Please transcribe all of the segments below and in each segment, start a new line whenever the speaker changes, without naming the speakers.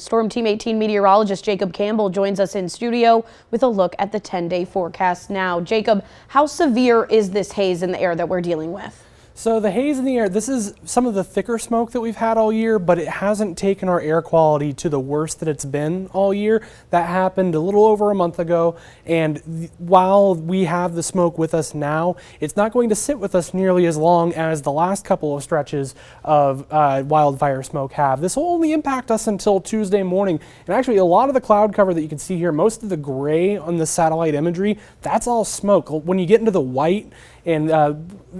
Storm Team 18 meteorologist Jacob Campbell joins us in studio with a look at the 10-day forecast now. Jacob, how severe is this haze in the air that we're dealing with?
So the haze in the air, this is some of the thicker smoke that we've had all year, but it hasn't taken our air quality to the worst that it's been all year. That happened a little over a month ago, and while we have the smoke with us now, it's not going to sit with us nearly as long as the last couple of stretches of wildfire smoke have. This will only impact us until Tuesday morning, and actually a lot of the cloud cover that you can see here, most of the gray on the satellite imagery, that's all smoke. When you get into the white and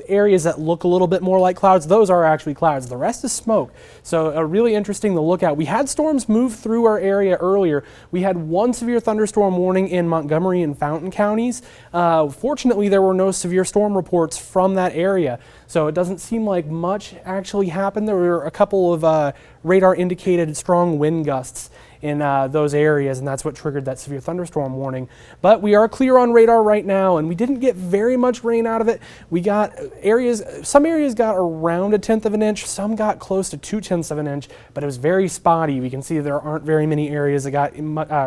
areas that look a little bit more like clouds, those are actually clouds. The rest is smoke. So really interesting to look at. We had storms move through our area earlier. We had one severe thunderstorm warning in Montgomery and Fountain counties. Fortunately, there were no severe storm reports from that area. So it doesn't seem like much actually happened. There were a couple of radar indicated strong wind gusts in those areas, and that's what triggered that severe thunderstorm warning. But we are clear on radar right now, and we didn't get very much rain out of it. We got some areas got around 1/10 of an inch, some got close to 2/10 of an inch, but it was very spotty. We can see there aren't very many areas that got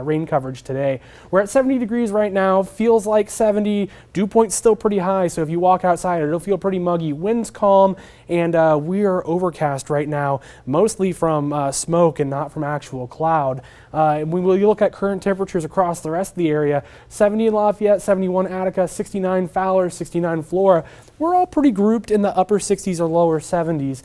rain coverage today. We're at 70 degrees right now, feels like 70. Dew point's still pretty high, so if you walk outside, it'll feel pretty muggy. Wind's calm, and we are overcast right now, mostly from smoke and not from actual cloud. When we look at current temperatures across the rest of the area, 70 in Lafayette, 71 Attica, 69 Fowler, 69 Flora. We're all pretty grouped in the upper 60s or lower 70s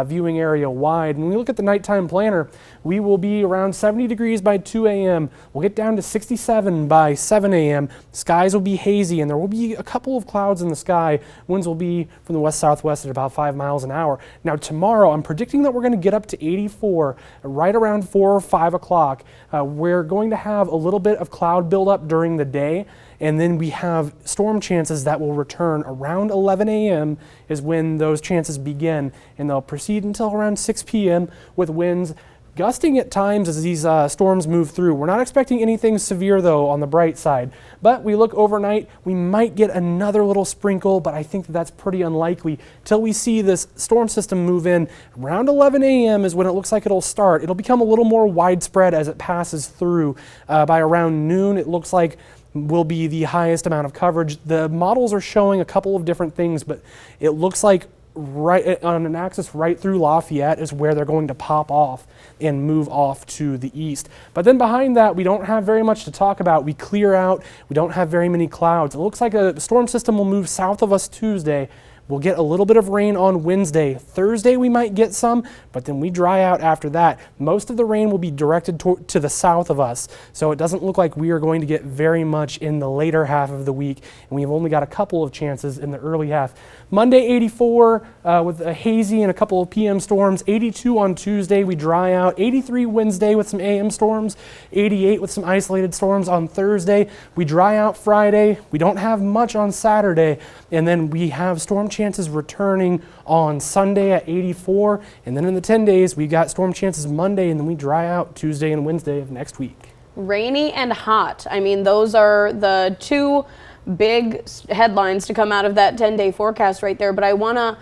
viewing area wide. When we look at the nighttime planner, we will be around 70 degrees by 2 a.m. We'll get down to 67 by 7 a.m. Skies will be hazy, and there will be a couple of clouds in the sky. Winds will be from the west-southwest at about 5 miles an hour. Now tomorrow, I'm predicting that we're going to get up to 84 right around 4 or 5 o'clock. We're going to have a little bit of cloud buildup during the day, and then we have storm chances that will return around 11 a.m. is when those chances begin, and they'll proceed until around 6 p.m. with winds gusting at times as these storms move through. We're not expecting anything severe though on the bright side, but we look overnight, we might get another little sprinkle, but I think that's pretty unlikely till we see this storm system move in. Around 11 a.m. is when it looks like it'll start. It'll become a little more widespread as it passes through. By around noon, it looks like will be the highest amount of coverage. The models are showing a couple of different things, but it looks like right on an axis right through Lafayette is where they're going to pop off and move off to the east. But then behind that, we don't have very much to talk about. We clear out. We don't have very many clouds. It looks like a storm system will move south of us Tuesday. We'll get a little bit of rain on Wednesday. Thursday we might get some, but then we dry out after that. Most of the rain will be directed to the south of us, so it doesn't look like we are going to get very much in the later half of the week, and we have only got a couple of chances in the early half. Monday 84 with a hazy and a couple of PM storms. 82 on Tuesday, we dry out. 83 Wednesday with some AM storms. 88 with some isolated storms on Thursday. We dry out Friday. We don't have much on Saturday, and then we have storm chances returning on Sunday at 84, and then in the 10 days we got storm chances Monday, and then we dry out Tuesday and Wednesday of next week.
Rainy and hot. I mean, those are the two big headlines to come out of that 10-day forecast right there, but I want to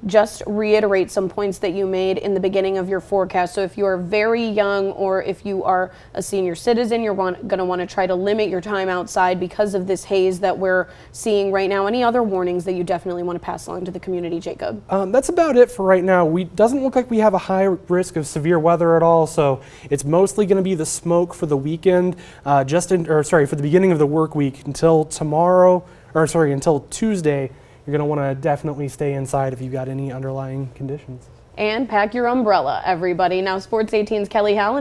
just reiterate some points that you made in the beginning of your forecast. So if you are very young or if you are a senior citizen, you're going to want to try to limit your time outside because of this haze that we're seeing right now. Any other warnings that you definitely want to pass along to the community, Jacob?
That's about it for right now. Doesn't look like we have a high risk of severe weather at all, so it's mostly going to be the smoke for the weekend, for the beginning of the work week until until Tuesday. You're going to want to definitely stay inside if you've got any underlying conditions.
And pack your umbrella, everybody. Now, Sports 18's Kelly Hallen.